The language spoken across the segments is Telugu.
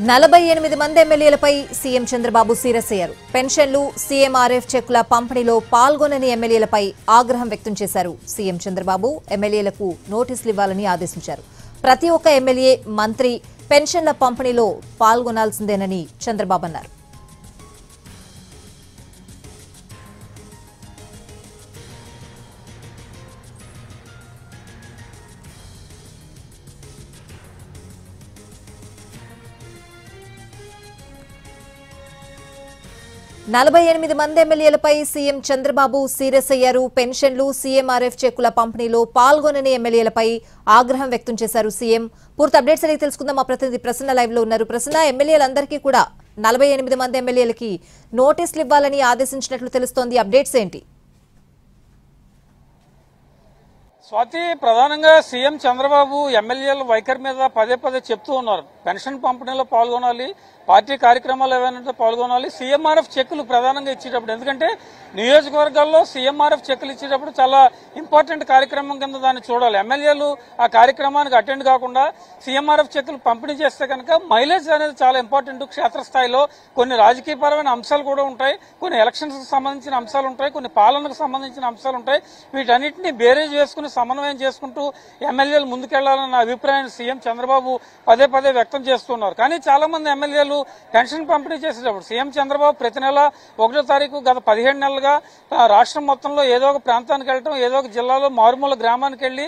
48 మంది ఎమ్మెల్యేలపై సీఎం చంద్రబాబు సీరియస్ అయ్యారు. పెన్షన్లు, సీఎంఆర్ఎఫ్ చెక్కుల పంపిణీలో పాల్గొనని ఎమ్మెల్యేలపై ఆగ్రహం వ్యక్తం చేశారు. సీఎం చంద్రబాబు ఎమ్మెల్యేలకు నోటీసులు ఇవ్వాలని ఆదేశించారు. ప్రతి ఒక్క ఎమ్మెల్యే, మంత్రి పెన్షన్ల పంపిణీలో పాల్గొనాల్సిందేనని చంద్రబాబు అన్నారు. మంది ఎమ్మెల్యేలపై సీఎం చంద్రబాబు సీరియస్ అయ్యారు. పెన్షన్లు, సీఎంఆర్ఎఫ్ చెక్కుల పంపిణీలో పాల్గొనని ఎమ్మెల్యేలపై ఆగ్రహం వ్యక్తం చేశారు సీఎం. పూర్తి అప్డేట్స్ అడిగి తెలుసుకుందాం. మా ప్రతినిధి ప్రసన్న లైవ్ లో ఉన్నారు. ప్రసన్న, ఎమ్మెల్యేలందరికీ కూడా 48 మంది ఎమ్మెల్యేలకి నోటీసులు ఇవ్వాలని ఆదేశించినట్లు తెలుస్తోంది. అప్డేట్స్ ఏంటి? స్వాతి, ప్రధానంగా సీఎం చంద్రబాబు ఎమ్మెల్యేల వైఖరి మీద పదే చెప్తూ ఉన్నారు. పెన్షన్ పంపిణీలో పాల్గొనాలి, పార్టీ కార్యక్రమాలు ఏవైనా పాల్గొనాలి, సీఎంఆర్ఎఫ్ చెక్కులు ప్రధానంగా ఇచ్చేటప్పుడు, ఎందుకంటే నియోజకవర్గాల్లో సీఎంఆర్ఎఫ్ చెక్కులు ఇచ్చేటప్పుడు చాలా ఇంపార్టెంట్ కార్యక్రమం కింద దాన్ని చూడాలి. ఎమ్మెల్యేలు ఆ కార్యక్రమానికి అటెండ్ కాకుండా సీఎంఆర్ఎఫ్ చెక్కులు పంపిణీ చేస్తే కనుక మైలేజ్ అనేది చాలా ఇంపార్టెంట్. క్షేత్రస్థాయిలో కొన్ని రాజకీయపరమైన అంశాలు కూడా ఉంటాయి, కొన్ని ఎలక్షన్స్ కి సంబంధించిన అంశాలు ఉంటాయి, కొన్ని పాలనకు సంబంధించిన అంశాలు ఉంటాయి. వీటన్నిటిని బేరేజ్ వేసుకుని సమన్వయం చేసుకుంటూ ఎమ్మెల్యేలు ముందుకెళ్లాలన్న అభిప్రాయాన్ని సీఎం చంద్రబాబు పదే వ్యక్తం చేస్తున్నారు. కానీ చాలా మంది ఎమ్మెల్యేలు పెన్షన్ పంపిణీ చేసేటప్పుడు సీఎం చంద్రబాబు ప్రతి నెల 1వ తారీఖు గత 17 నెలలుగా రాష్ట్రం మొత్తంలో ఏదో ఒక ప్రాంతానికి వెళ్ళటం, ఏదో ఒక జిల్లాలో మారుమూల గ్రామానికి వెళ్లి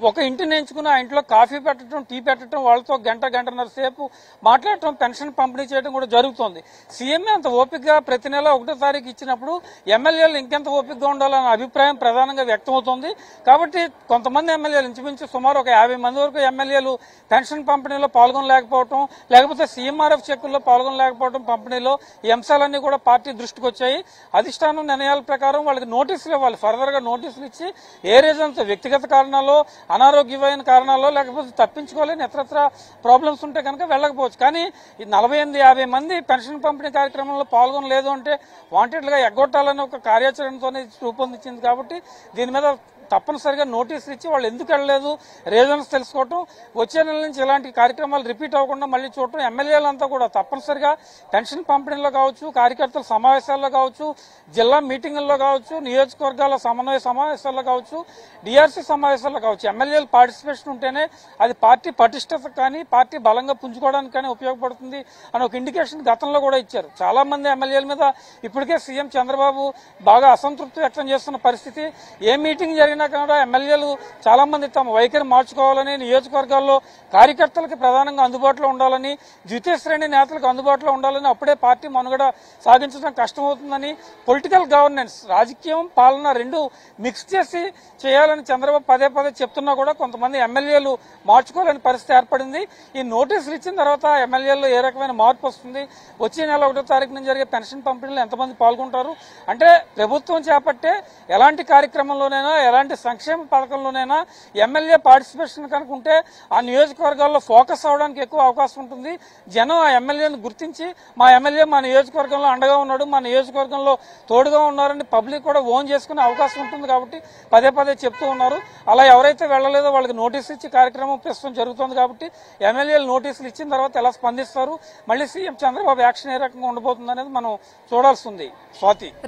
ఒక ఇంటిని ఎంచుకుని ఆ ఇంట్లో కాఫీ పెట్టడం, టీ పెట్టడం, వాళ్ళతో గంటన్నర సేపు మాట్లాడటం, పెన్షన్ పంపిణీ చేయడం కూడా జరుగుతోంది. సీఎంఏ అంత ఓపికగా ప్రతి నెల 1వ తారీఖు ఇచ్చినప్పుడు ఎమ్మెల్యేలు ఇంకెంత ఓపికగా ఉండాలన్న అభిప్రాయం ప్రధానంగా వ్యక్తమవుతోంది. కాబట్టి కొంతమంది ఎమ్మెల్యేలు, ఇంచుమించు సుమారు ఒక 50 మంది వరకు ఎమ్మెల్యేలు పెన్షన్ పంపిణీలో పాల్గొనలేకపోవడం, లేకపోతే సీఎంఆర్ఎఫ్ చెక్కుల్లో పాల్గొనలేకపోవడం, పంపిణీలో ఈ అంశాలన్నీ కూడా పార్టీ దృష్టికి వచ్చాయి. అధిష్టానం నిర్ణయాల ప్రకారం వాళ్ళకి నోటీసులు ఇవ్వాలి. ఫర్దర్ గా నోటీసులు ఇచ్చి ఏ రీజన్స్, వ్యక్తిగత కారణాల్లో, అనారోగ్యమైన కారణాల్లో, లేకపోతే తప్పించుకోలేని ఇతరత్ర ప్రాబ్లమ్స్ ఉంటే కనుక వెళ్ళకపోవచ్చు. కానీ ఈ 48-50 మంది పెన్షన్ పంపిణీ కార్యక్రమంలో పాల్గొనలేదు అంటే వాంటెడ్ గా ఎగ్గొట్టాలని ఒక కార్యాచరణతోనే రూపొందించింది. కాబట్టి దీని మీద తప్పనిసరిగా నోటీసులు ఇచ్చి వాళ్ళు ఎందుకు వెళ్ళలేదు, రీజన్స్ తెలుసుకోవటం, వచ్చే నెల నుంచి ఇలాంటి కార్యక్రమాలు రిపీట్ అవ్వకుండా మళ్ళీ చూడటం, ఎమ్మెల్యేలంతా కూడా తప్పనిసరిగా పెన్షన్ పంపిణీలో కావచ్చు, కార్యకర్తల సమావేశాల్లో కావచ్చు, జిల్లా మీటింగుల్లో కావచ్చు, నియోజకవర్గాల సమన్వయ సమావేశాల్లో కావచ్చు, డిఆర్సీ సమావేశాల్లో కావచ్చు, ఎమ్మెల్యేల పార్టిసిపేషన్ ఉంటేనే అది పార్టీ పటిష్టత కానీ, పార్టీ బలంగా పుంజుకోవడానికి కానీ ఉపయోగపడుతుంది అని ఒక ఇండికేషన్ గతంలో కూడా ఇచ్చారు. చాలా మంది ఎమ్మెల్యేల మీద ఇప్పటికే సీఎం చంద్రబాబు బాగా అసంతృప్తి వ్యక్తం చేస్తున్న పరిస్థితి. ఏ మీటింగ్ జరిగినా కూడా ఎమ్మెల్యేలు చాలా మంది తమ వైఖరి మార్చుకోవాలని, నియోజకవర్గాల్లో కార్యకర్తలకు ప్రధానంగా అందుబాటులో ఉండాలని, ద్వితీయ శ్రేణి నేతలకు అందుబాటులో ఉండాలని, అప్పుడే పార్టీ మనుగడ సాగించడం కష్టమవుతుందని, పొలిటికల్ గవర్నెన్స్, రాజకీయం, పాలన రెండు మిక్స్ చేసి చేయాలని చంద్రబాబు పదే చెప్తున్నా కూడా కొంతమంది ఎమ్మెల్యేలు మార్చుకోలేని పరిస్థితి ఏర్పడింది. ఈ నోటీసులు ఇచ్చిన తర్వాత ఎమ్మెల్యేల్లో ఏ రకమైన మార్పు వస్తుంది, వచ్చే నెల 1వ తారీఖు నుంచి జరిగే పెన్షన్ పంపిణీలో ఎంతమంది పాల్గొంటారు అంటే, ప్రభుత్వం చేపట్టే ఎలాంటి కార్యక్రమంలోనైనా, ఎలాంటి సంక్షేమ పథకంలోనైనా ఎమ్మెల్యే పార్టిసిపేషన్ కనుక ఉంటే ఆ నియోజకవర్గాల్లో ఫోకస్ అవడానికి ఎక్కువ అవకాశం ఉంటుంది. జనం ఆ ఎమ్మెల్యేను గుర్తించి మా ఎమ్మెల్యే మా నియోజకవర్గంలో అండగా ఉన్నాడు, మా నియోజకవర్గంలో తోడుగా ఉన్నారని పబ్లిక్ కూడా ఓన్ చేసుకునే అవకాశం ఉంటుంది. కాబట్టి పదే చెప్తూ ఉన్నారు. అలా ఎవరైతే వెళ్లలేదో వాళ్ళకి నోటీసులు ఇచ్చి కార్యక్రమం ప్రస్తుతం జరుగుతుంది. కాబట్టి ఎమ్మెల్యేలు నోటీసులు ఇచ్చిన తర్వాత ఎలా స్పందిస్తారు, మళ్ళీ సీఎం చంద్రబాబు యాక్షన్ ఏ రకంగా ఉండబోతుంది అనేది మనం చూడాల్సి ఉంది. స్వాతి.